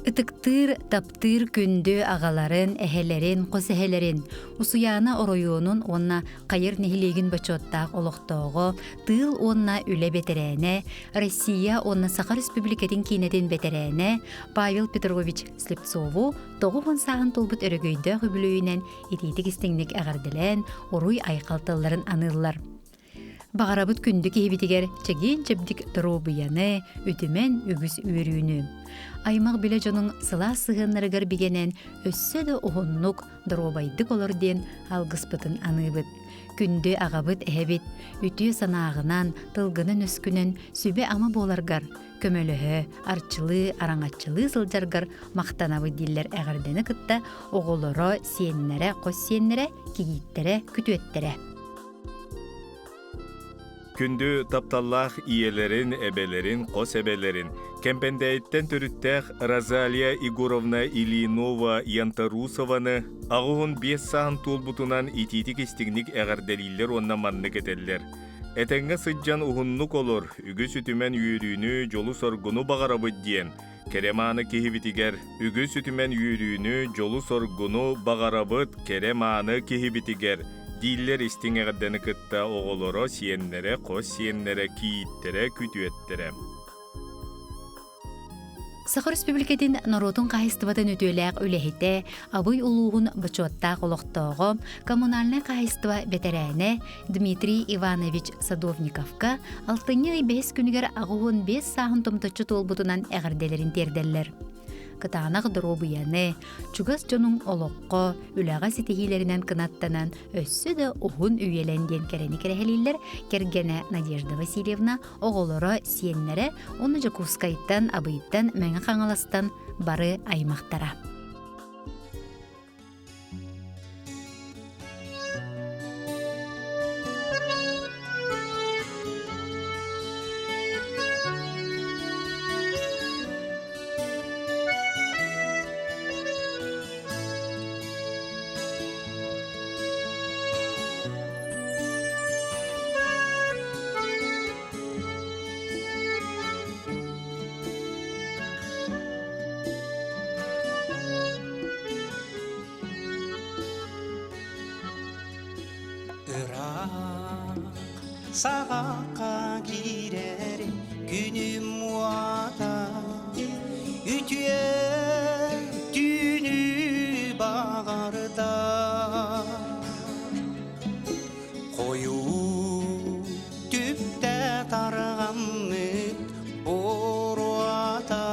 Итыктыр, таптыр күндү агаларын, эхелерин, косехелерин, усуяна ороюунун онна кайыр нехилегин бачоттаак олохтоого, тыл онна үле бетерене, Россия онна Саха Республикатын кинетин бетерене, Павел Петрович Слепцову тоғуғын сағын толбут өрөгөйдө хүбүлүүнен ититик истиңник агардылен, оруй айқалтыларын аныллар. Бағарабыт күндү киһибитигер чегин чебдик дробыяны, үтүмен үгүс үйрүүнү. Аймак биле жонун сыла сыгыннарыгар бигенен өссө да оғыннук дробайдык олор ден алгыспытын аныбыт. Күндү агабыт эһебит, үтү санаагынан, тылгынын өскүнөн сүбе ама боларгар, көмөлөһө, арчылы, араңачылы сылжаргар мактанабы диллер эгардени кытта оголоро, сиеннере, кос сиеннере, кигиттере, күтүеттере. Күндү тапталлах иелерин, эбелерин, кос эбелерин, кемпендейттен төрүттэх Розалия Егоровна Ильинова Янтарусованы агуун 5 саан тулбутунан ититик истигник эгерделилер онна манны кетеллер. Этеңге сыджан ухуннук олор, үгүс үтүмен үйрүүнү жолу соргуну багарабыт диен. Кереманы кихибитигер, үгүс үтүмен үйрүүнү жолу соргуну багарабыт кереманы кихибитигер. Диллер истиң эгердени кытта оголоро сиеннере, кос сиеннере, кииттере, күтүеттере. Саха Республикатын народун кайыстыбатын өтөләк үлехите, абый улуғын бычуаттақ олықтоғы, коммунальный кайыстыва ветеräне Дмитрий Иванович Садовниковка 6-5 күнігер ағуын 5 сағын томточу толбутунан әғірделерін терделлер. Кытаанақ дробыяны, чугас жонун олоққо, үләға сетихилерінен кынаттанан өссі да ұғын үйеленден керені керехелилер кергене Надежда Васильевна оғолоро сиеннере, оны жакускайттан, абыйттан, мәңі қаңаластан бары аймақтара. Сағаққа кирер күнім уата, үтіе түні бағарда. Қою түпті тарған мүт боруата,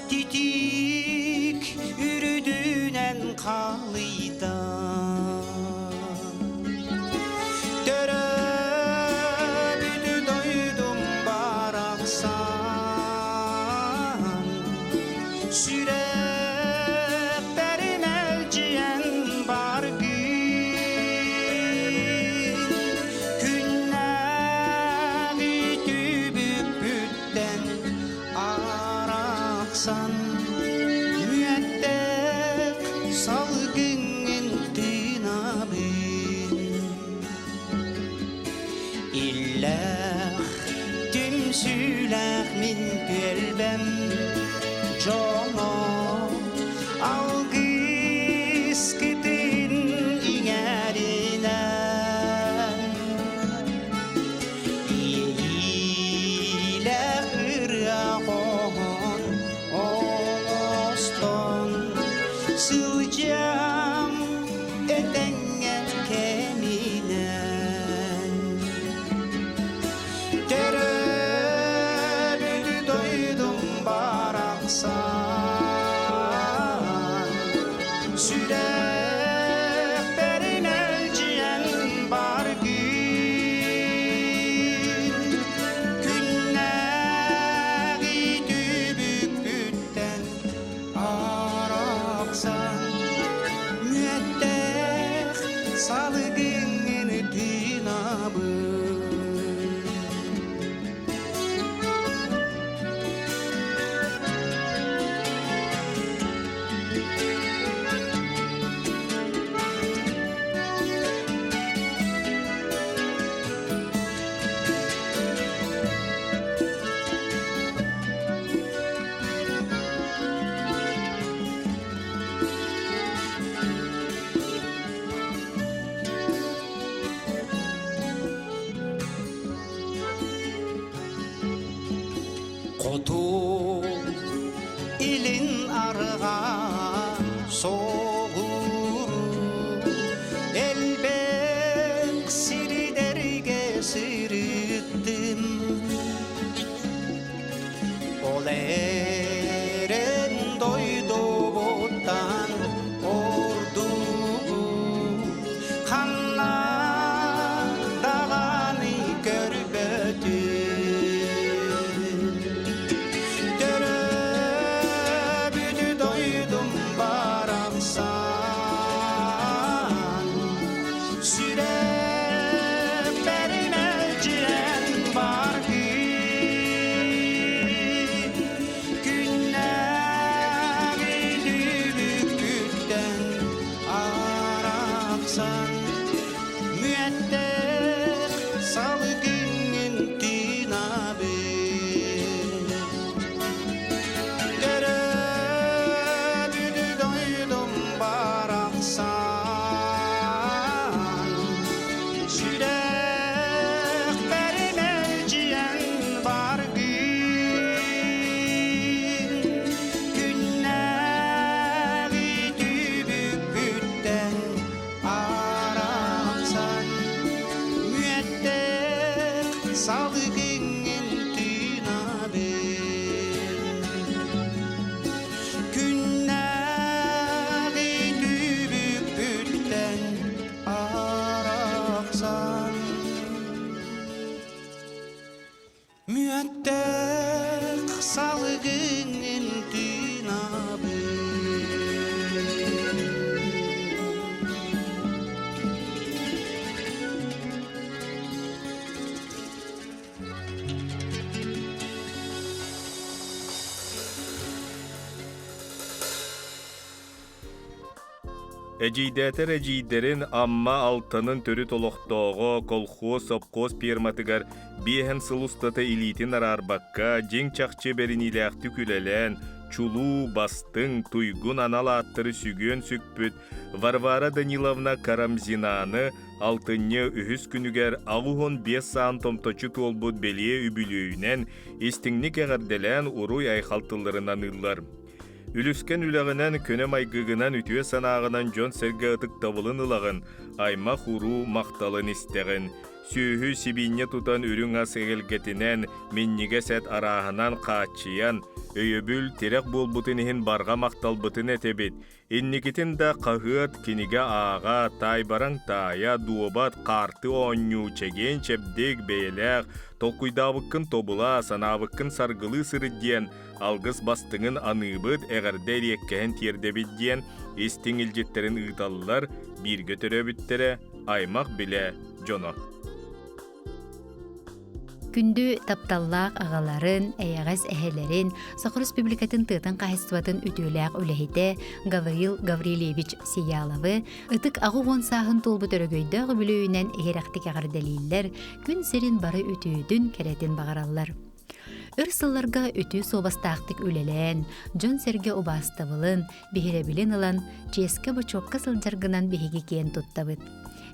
титик үрдінен қалыйда. Эжийдэтер эжийдерин амма алтанын төрү толохтоого колхоз, сопхоз перматыгар биэхэн сылустата илитин арарбакка жең чахчы беринилээхти күлэлэн, чулуу бастың туйгун аналааттыры сүгөн сүкпүт Варвара Даниловна Карамзинаны алтынны үхүс күнүгер агухон 5 саан томточу толбут белие үбүлүүнен истиңник эгерделэн уруй айхалтыларынан ыллар. Үлүскен үләгінен көне майгығынан үтüе санағынан жон сәрге ытык табылын ылағын, айма хуру мақталын истեղін. Сүйі сибинне тутан үрің ас егелгетінен, меннеге сәт арағынан қаатчиян, өйөбүл терек болбутынығын барға мақталбытын әтебет. Инникетін да қағыт, кенеге аға, тайбаран тая, дуобат, қарты оню, чеген чепдек бейләқ, толкуйдабыққын тобыла, санабыққын саргылы сырыдден, алгыс бастыңын аныбыт әғірдер еккән тердебідден, истеңілжеттерін ұйталылар, бірге төрөбіттері, аймақ біле жоно. Күндү тапталлаақ ағаларын, әйәғәс әхелерін, Сахар Республикатын тыытын қайыстыватын үтіләқ үләхіде Гаврил Гаврилевич Сияловы ытык ағы ғонсағын толбы төрөгөйдөғы бүлөйінен әйерәқтік ағырдалилер күн серін бары үтүйдің кәретін бағаралар. Үрсылларға үтü собастақтық үлелен, жон серге обастабылын, бихиребілін ылан, ческе бычоққа сылжаргынан бихиге кен туттабыт.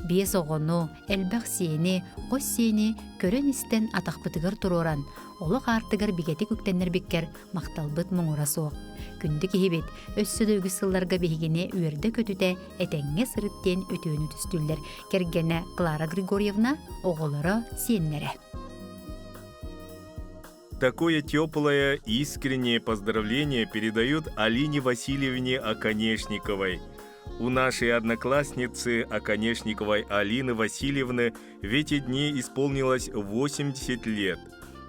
Биес оғыну, әлбәқ сиені, қос сиені көрін істен атақпытығыр тұроран, олық артығыр бігеті көктенер беккер мақталбыт мұңыра соқ. Күнді кехебет, өссіді үгісілларға бігіне үйірді көтіде әтәңе сырыттен өтіөні түстілдер. Кергені Клара Григорьевна оғылары сиеннері. Такое теплое, искреннее поздравление передают Алине Васильевне Оконешниковой. У нашей одноклассницы Оконешниковой Алины Васильевны в эти дни исполнилось 80 лет.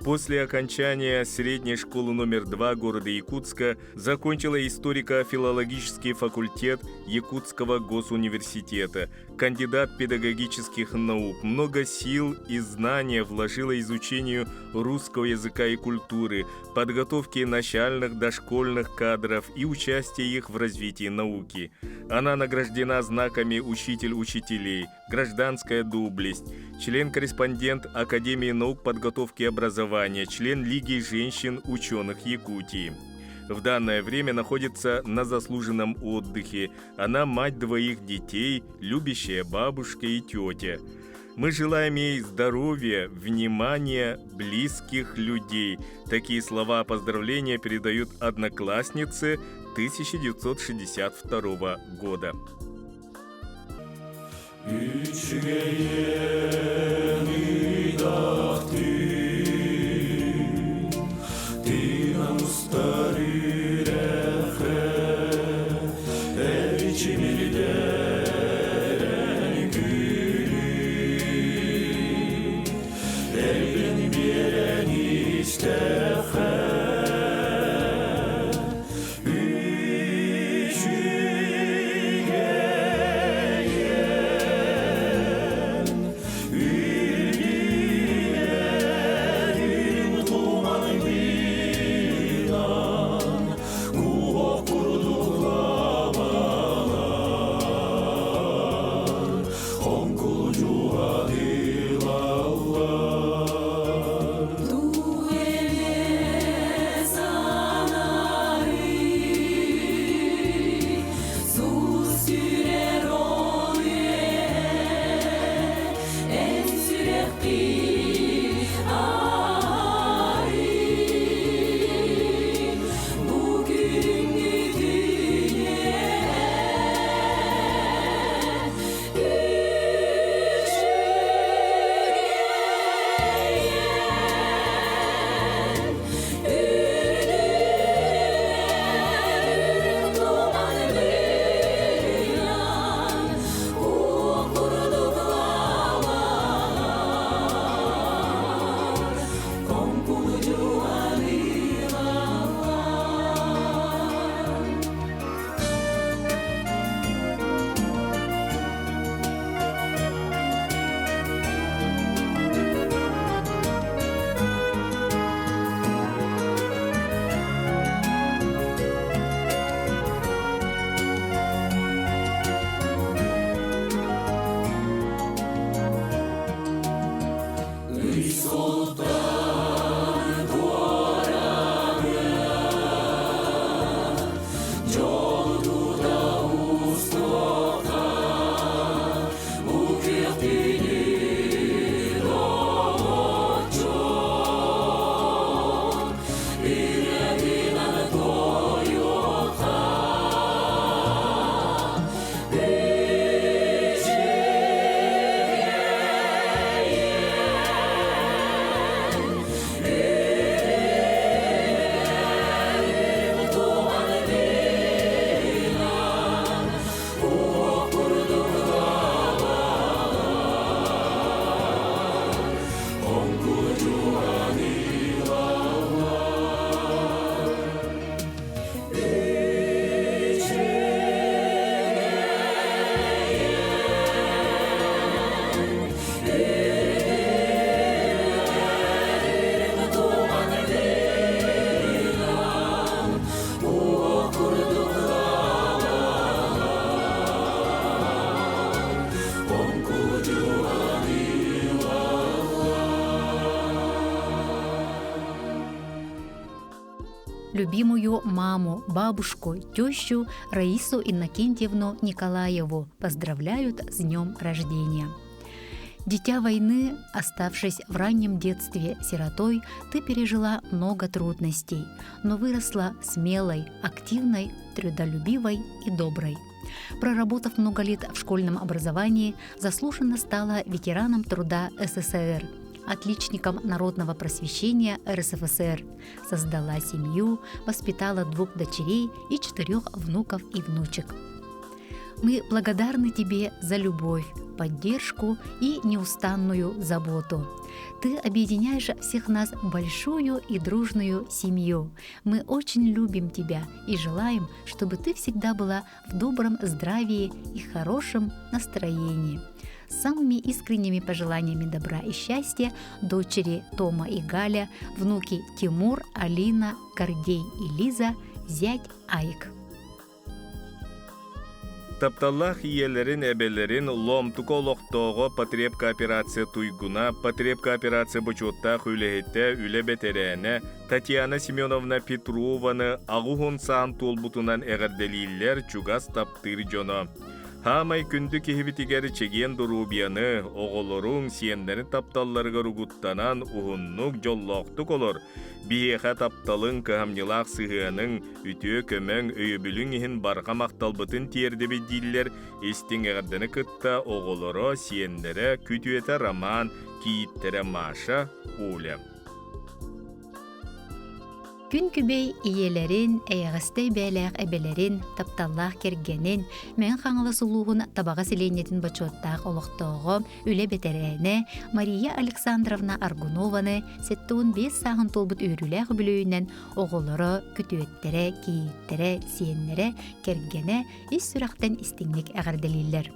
После окончания средней школы номер 2 города Якутска закончила историко-филологический факультет Якутского госуниверситета, кандидат педагогических наук. Много сил и знания вложила изучению русского языка и культуры, подготовке начальных дошкольных кадров и участие их в развитии науки. Она награждена знаками «Учитель учителей», «Гражданская доблесть», член-корреспондент Академии наук подготовки и образования, член Лиги женщин-ученых Якутии. В данное время находится на заслуженном отдыхе. Она мать 2 детей, любящая бабушка и тетя. Мы желаем ей здоровья, внимания, близких людей. Такие слова поздравления передают одноклассницы 1962 года. любимую маму, бабушку, тещу Раису Иннокентьевну Николаеву поздравляют с днем рождения. Дитя войны, оставшись в раннем детстве сиротой, ты пережила много трудностей, но выросла смелой, активной, трудолюбивой и доброй. Проработав много лет в школьном образовании, заслуженно стала ветераном труда СССР, отличником народного просвещения РСФСР, создала семью, воспитала 2 дочерей и 4 внуков и внучек. Мы благодарны тебе за любовь, поддержку и неустанную заботу. Ты объединяешь всех нас в большую и дружную семью. Мы очень любим тебя и желаем, чтобы ты всегда была в добром здравии и хорошем настроении. С самыми искренними пожеланиями добра и счастья дочери Тома и Галя, внуки Тимур, Алина, Гордей и Лиза, зять Айк. Тапталлах иелерин эбелерин ломтуко лохтоого потреб кооперация туйгуна, потреб кооперация бочоттах үлехетте үлебетерене Татьяна Семеновна Петрованы агухон саан толбутунан эгерделииллер чугас таптыр жоно. Хамай күнді кехибитигер чеген дурубияны, оголорун сиендерин тапталларга ругуттанан ухуннук жоллоқтук олор. Биеха тапталын кыхамнилақ сыхыанын үтіө көмөң өйөбүлүң ихин барға мақталбытын тиердеби диллер эстин эгердені кытта оголоро сиендере күтүете Роман, кииттере Маша, Оля. Күн күбей иелерин, эйгістей бәләқ әбелерин, тапталлақ кергенин, мен қаңылы сұлуғын табаға селенетін бачоттақ олықтығы үлі бетерәне Мария Александровна Аргунованы сеттуын 5 сағын толбыт үйріләқ бүлөйінен оғылыры, күтуеттері, кейттері, сиенлері кергене ис сүрақтен истіңнік әғірделілер.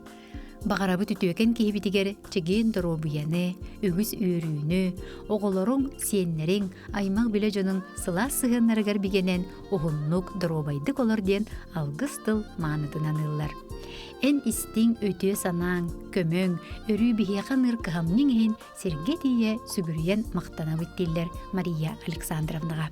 Бағарабы түтөкен кейбітігер чеген дұрубияны, үгіз үйрүйіні, оғылырың сиенлерің аймақ біле жонын сыла сығынларығар бігенен оғыннық дұрубайдық олар ден алғыз тыл маңытынан ыллар. Эн истің өтө санаң, көмөң, өрүй бігеған ырқығамның ең серге тие сүгірген мақтана бүттелер Мария Александровнаға.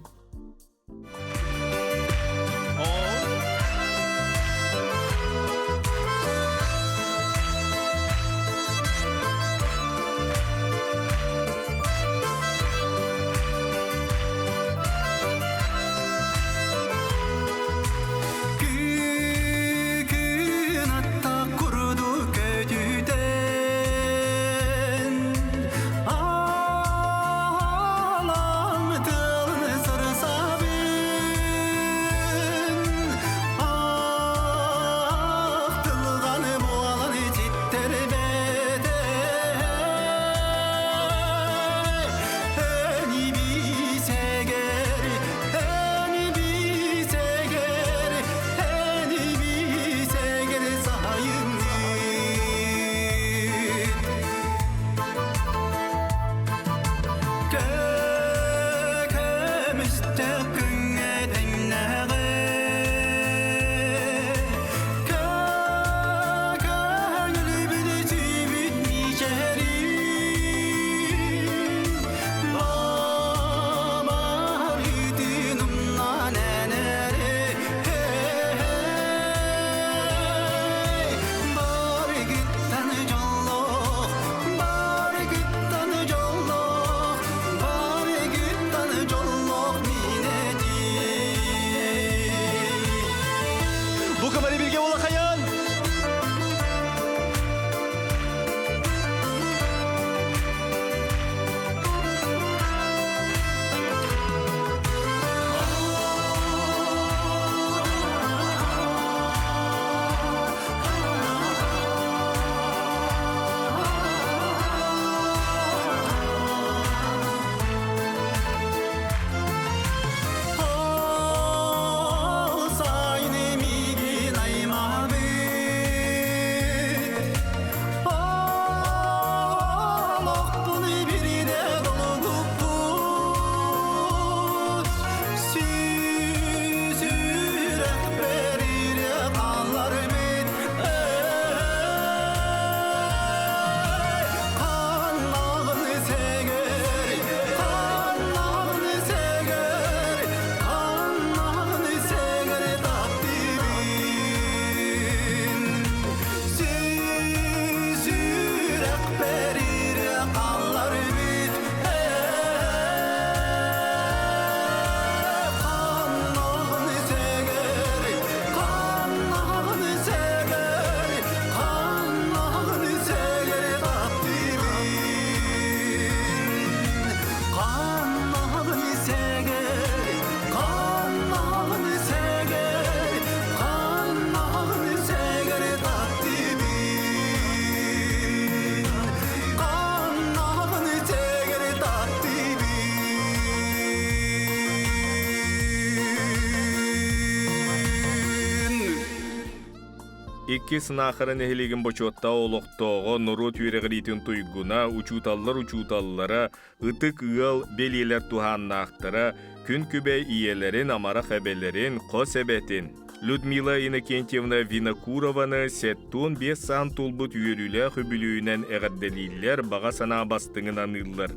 Икки сынахарын эхилеген бочотта олоқтоғы нұру түйрегіретін туйгуна учуталлара ытык ыл белилер туханнақтыра күн күбе иелерин амара хәбелерин қос әбетин. Людмила Иннокентьевна Винокурованы сеттун 5 сан тулбут үйерілі хүбілуінен әғадделилер баға сана бастыңын аныллар.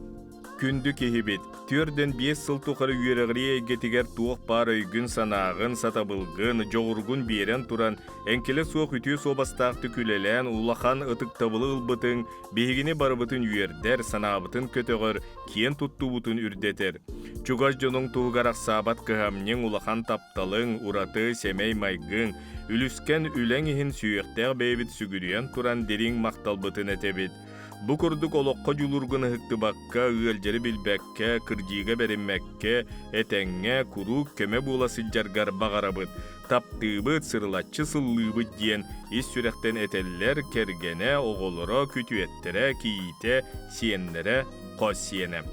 Күнді кехебет, түрден 5 сыл тұқыры үйерігірі егетігер туық бар өйгін санағын, сатабылғын, жоғырғын берен тұран, әнкелі соқ үтіе собастақты күлелен, улахан ытық табылы ұлбытын, бейгіне барыбытын үйердер, санабытын көтіғір, кен тұтты бұтын үрдетер. Чугаш жоның туғарақ сабат кығамнен улахан тапталың, ураты, семей майгын, үліскен үләң ехін сүйектер бейбіт сүгіріен тұран дерің мақталбытын әтебет. Бу курдук олоққа жулургыны хыктыбакка, ыалжары билбәкке, кырдиға береммәкке, әтәңе, курук, көмө буласы жаргар бағарабыт, таптыбыт, сырылатчы сыллыбыт ден, ис сүрәқтен әтәлләр кергене, оғолыра, күтүеттері, киите, сиенлері, қос сиене.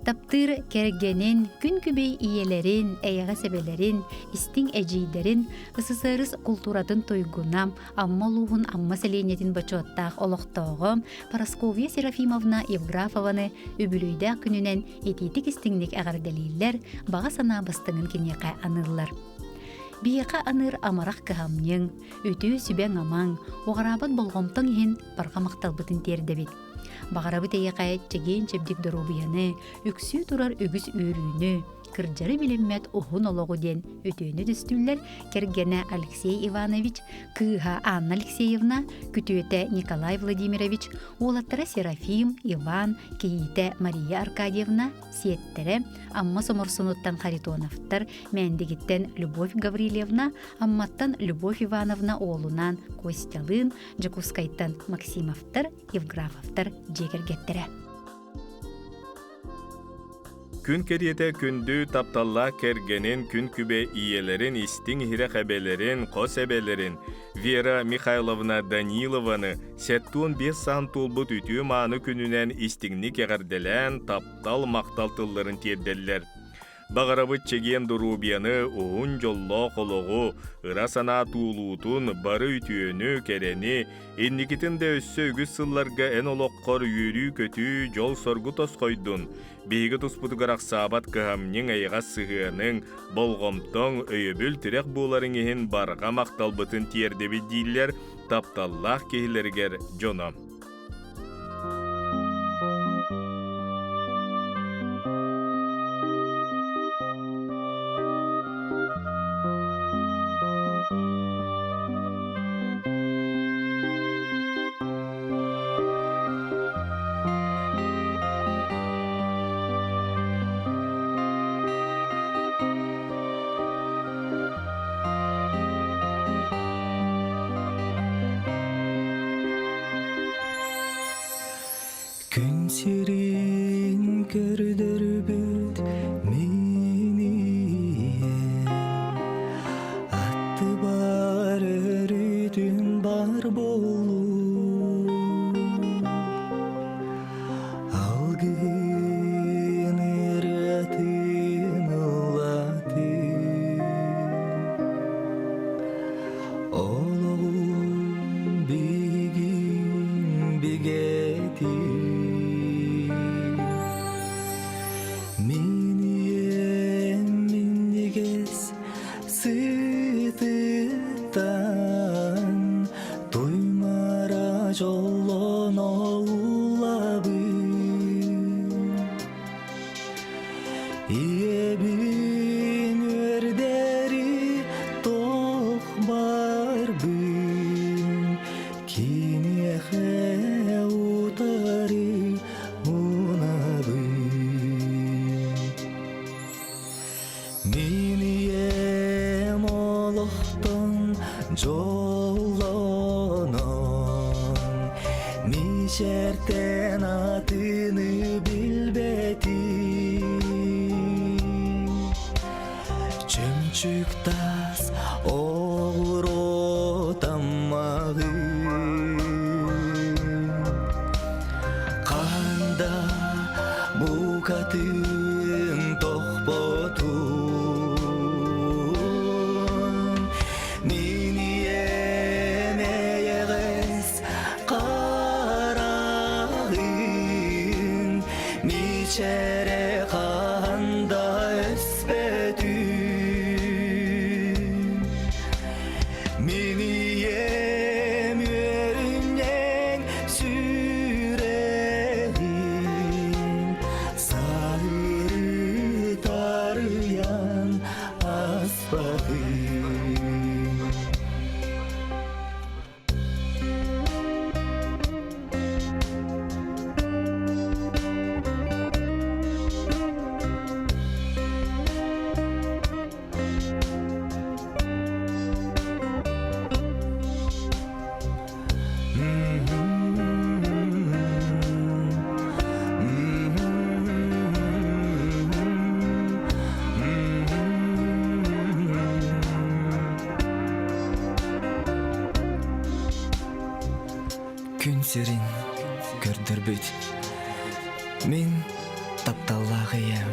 Таптыр кергенин, күн күбей иелерин, әйіға себелерин, истин әжейдерин, ысысырыс культуратын тойгунам, аммалуғын амма селенетін бачуаттақ олықтауғы Парасковья Серафимовна Евграфованы үбілүйді күнінен ететік істіңнік әғарделейлер баға сана бастыңын кенеқай анылар. Бейеқа аныр амарақ кығамнен, өті сүбәң амаң, оғарабат болғымтың ен барға мақталбытын тердебет. Бағарабы тейеқайет чеген чебдік дұрубияны, үксі тұрар үгіс үйрүйіні, кырджары біліммет ұғын олығы ден өтөйіні дүстүллер кергене Алексей Иванович, кыға Анна Алексеевна, күтөйті Николай Владимирович, олаттары Серафим, Иван, кейті Мария Аркадьевна, сиеттері, амма соморсунуттан Харитоновтар, мәндігіттен Любовь Гаврилевна, амматтан Любовь Ивановна оğлунан Костялын, Джакускайттан Максимовтар, Евграфовтар жекергеттері. Күн кериете күнді тапталла кергенин күн күбе иелерин, истин хире хәбелерин, қос әбелерин, Вера Михайловна Данилованы сеттун 5 сан тулбут үтүү маны күнінен истинни кеғарделен таптал мақталтылларын терделлер. Бағарабыт чеген дұрубияны оғын жолло қолоғу, ыра сана туулуутун, бары үтүйөні, керени, инникитин де өссө үгіз сылларга эн олоққор үйрі көтүү жол соргу тос қойдун. Бейгі тұспутығарақ сабат кығамнен айға сығының, болғымтың өйөбіл тірек боларын ехін барға мақталбытын тиердебі дейлер, тапталлақ кейлергер жоно. Күн сирин көрдөрбүт менен атты бар өрүтүн бар болу алгын ыратын улаты олоғун бигин бигети Сытыттан туймара жолон оулабы Иебин өрдери тох барбын Кинехе утары унабы Минием олохтон жолонон Мишертен атыны билбети Чөмчүк тас оғыр таммағы Қанда бұқатын тоқпоту аспахым. Күн серин көрдірбіт, мен тапталлағы ем.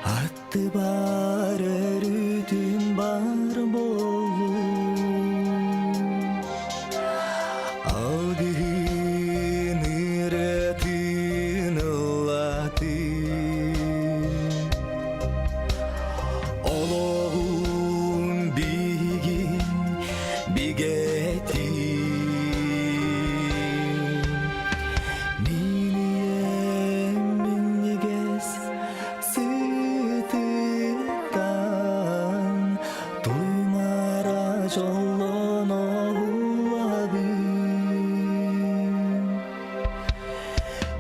Атты бар өрүтім бар болу, алдығын ұратын ұлатын. Олығын бігін бігетін.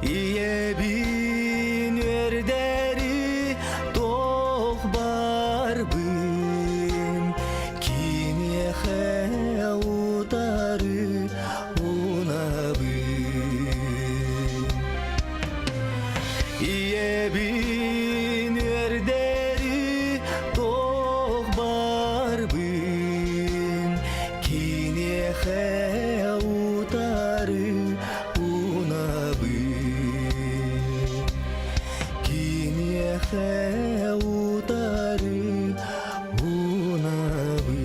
Иебин өрдери тоқ барбын, кинехе утары унабын. Иебин өрдери тоқ барбын, кинехе утары унабын. Утары унабы.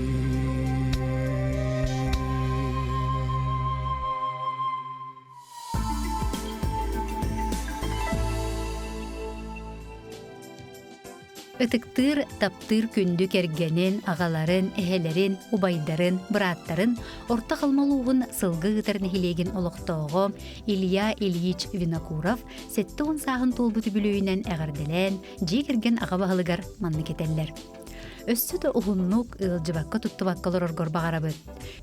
Ытыктыр таптыр күндү кергенин, агаларын, эхелерин, убайдарын, быраттарын, орта калмалуугун сылгы ытыр нехилеген олоктоого Илья Ильич Винокуров сеттуун саагын толбуту бүлөйүнен эгерделен, жи кирген агабаһылыгар манны кетеллер. Өссө да ухуннук ылжыбакка туттубаккалар оргор багарабыт.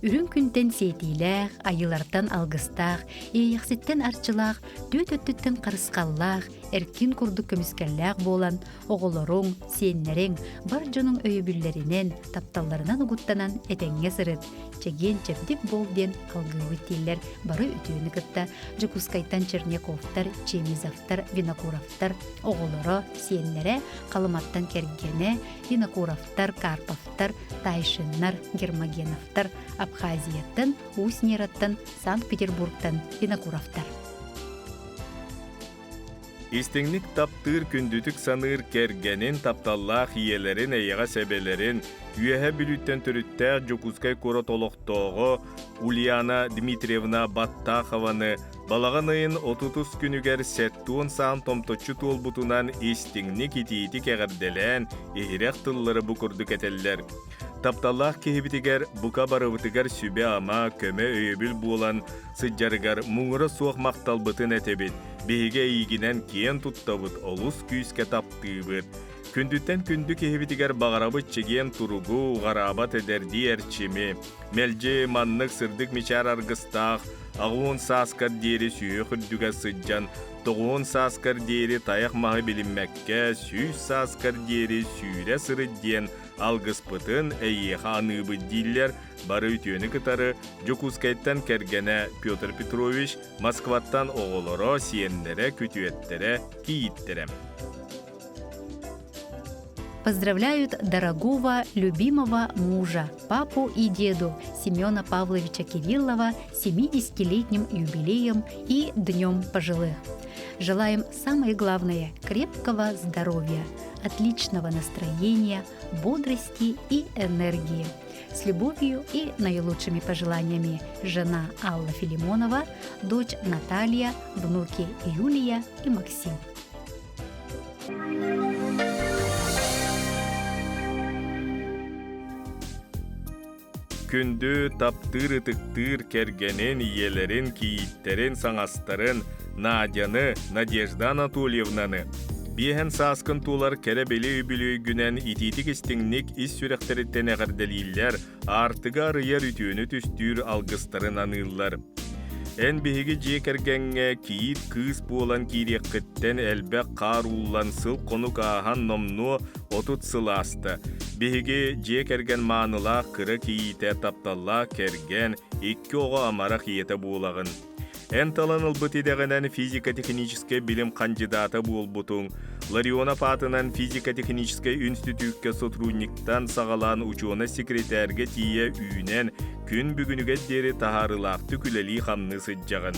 Үрүн күнтен сетилэх, айылартан алгыстах, ийяхситтен арчылах, дөт-өттүттен карыскаллах, эркин курдук көмүскеллэх болан, оголоруң, сиеннерең, бар жонуң өйөбүллеринен, тапталларынан угуттанан этеңге сырыт. Чеген чепдик бол ден алгыбыт тиллер бары үтүүнү кытта, Жукускайтан Черняковтар, Чемизовтар, Винокуровтар, оголоро, сиеннере, калыматтан кергене, Винокуровтар, Карповтар, Тайшыннар, Гермогеновтар, Абхазияттан, Уснераттан, Санкт-Петербургтан, Винокуровтар. Истеңник таптыр күндүтүк саныр кергенин тапталлах иелерин эйяга себелерин үйэһэ бүлүттен төрүттää Жукускай куро толохтоого Ульяна Дмитриевна Баттахованы балаган ыйын 30 күнүгер сеттуун саан томточчу туолбутунан истеңник итиитик эгерделен ихирек тыллары букурдук этеллер. Тапталлах кихибитигер бука барыбытыгар сүбе ама көмө өйөбүл буолан сыджарыгар муңура суох макталбытын этебит. Биһиге ийгинен киен туттабыт олус күүске таптыыбыт. Күндүттен күндү кихибитигер багарабыт чеген туругу гарабат эдерди эрчими. Мелжи маннык сырдык мичар аргыстах, агуун сааскар диери сүйө хүрдүгө сыджан, тоғуун сааскар диери таяк махы билинмекке, сүүс сааскар диери сүүре сыры диен алгыспытын эйеха аныбы диллер бары үтүөнү кытары Жукускайттан кергене Петр Петрович Москваттан оголоро сиеннере күтүеттере кийиттере. Поздравляют дорогого, любимого мужа, папу и деду Семена Павловича Кириллова с 70-летним юбилеем и Днем пожилых. Желаем самое главное – крепкого здоровья, отличного настроения, бодрости и энергии. С любовью и наилучшими пожеланиями жена Алла Филимонова, дочь Наталья, внуки Юлия и Максим. Күндү таптыр-ытыктыр кергенин иелерин, кийиттерин, саңастарын, Надяны, Надежда Анатольевнаны, Биэхэн сааскын туулар кэрэ-бели үбүлүй günэн ититик истиңник ис сүрэхтериттен эҕэрдэлииллэр артыга арыйар үтүүнү түстүүр алгыстарын аныыллар. Эн биһиги жиекергенге киит кыыс буолан кириэккыттен элбэ каар уулан сыл конук аахан номну отут сылааста. Биһиги жиекерген маанылаах кыра киите тапталлаах керген икки оҕо амара киете буолагын. Эн таланыл бытыдэгэнэн физико-техническэ билим кандидата буолбутуң, Ларионов атынан физико-техническэ институтка сотрудниктан сагалан учуона секретарге тие үйнен күн бүгүнүгө дери тахарылаакты күлели хамны сыджагын.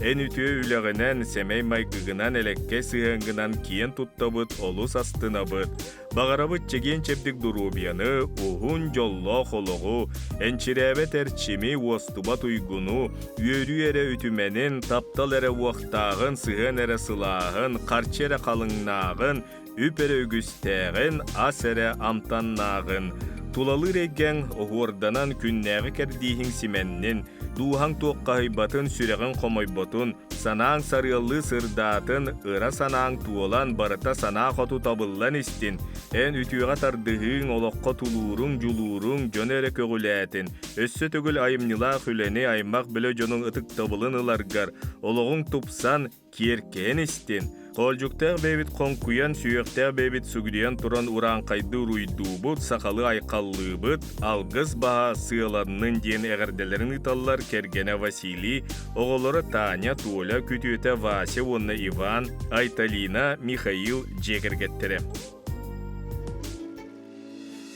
Эн үтө үлэгэнэн семей майгыгынан элекке сыһыңгынан киен туттабыт олус астынабыт. Багарабыт чеген чепдик дурубияны, ухун жолло хологу, энчиребе терчими уостуба туйгуну, үйөрү эре үтүменин, таптал эре уақтағын, сыһын эре сылағын, қарчы эре қалыңнағын, үп эре үгістәғын, ас эре амтаннағын. Тулалы реген оғуорданан күннәғы кәрдейхін сименнин, духан тоққа хайбатын сүрегін қомайботун, санаң сарыялы сырдатын, ыра санаң туолан барыта сана қоту табыллан истин, эн үтіға тардығын олыққа тулуырың, жулуырың, жон әрі көгіләтін, өссі төгіл айымнила хүлені аймақ білі жонын ытық табылын ыларгар, олығың тупсан керкен истин. Қолжуктар бейбит қонкуян, сүйектер бейбит сүгіден тұран уран қайды ұруйдубыт, сақалы айқаллыбыт, алғыз баға сыйланның ден әғірделерін италлар кергене Василий, оғылары Таня, Толя, күтіөті Вася, онны Иван, Айталина, Михаил жекергеттері.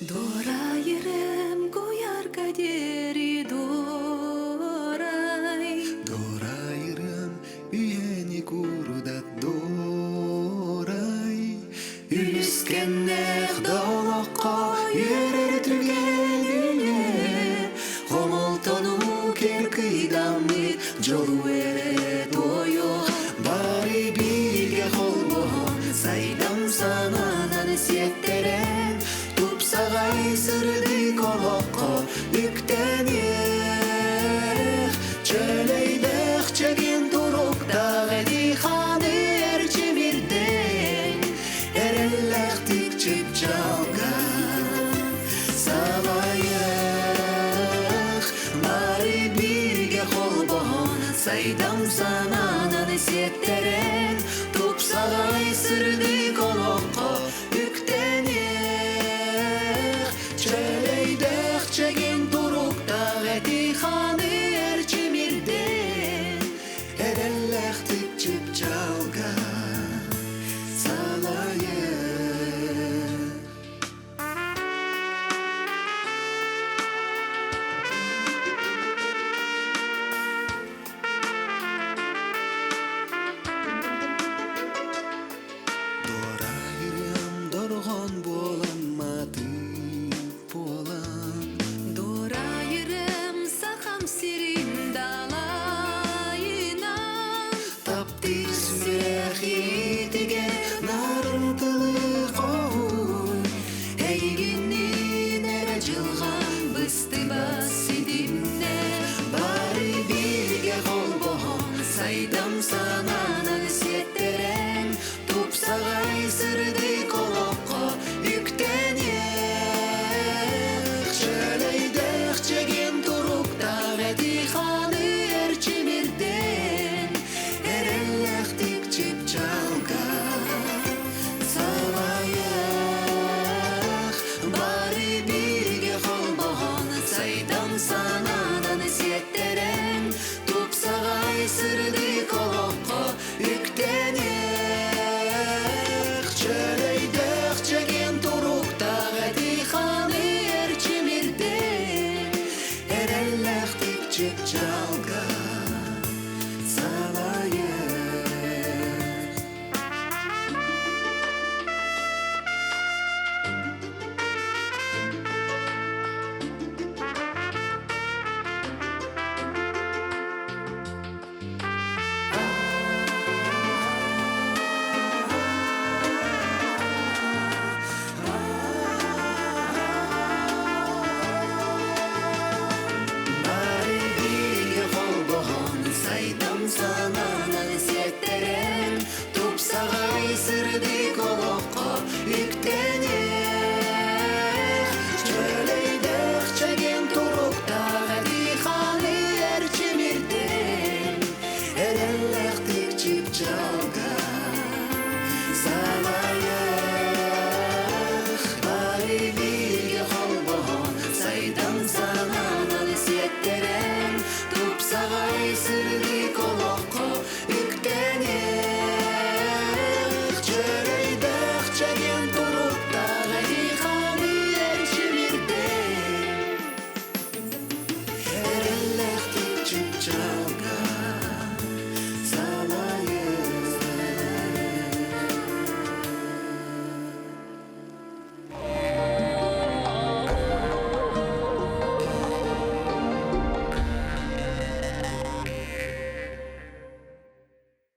Дорайырым көяр кәдері дорай. Дорайырым үйені күрдат дорай. Үліскеннех далаққа ерер түрген үйне. Қомылтану керкейдамы жолу эре тойо. Бары биге қолбон сайдам сананан сеттерен. Тупсағай сырды колоққа үктенех. Чөлейдех чеген туруктағы диханы әрчемірден. Әрелләқтік чүп жалған сабайық. Бары бірге қолбон сайдам сананан сет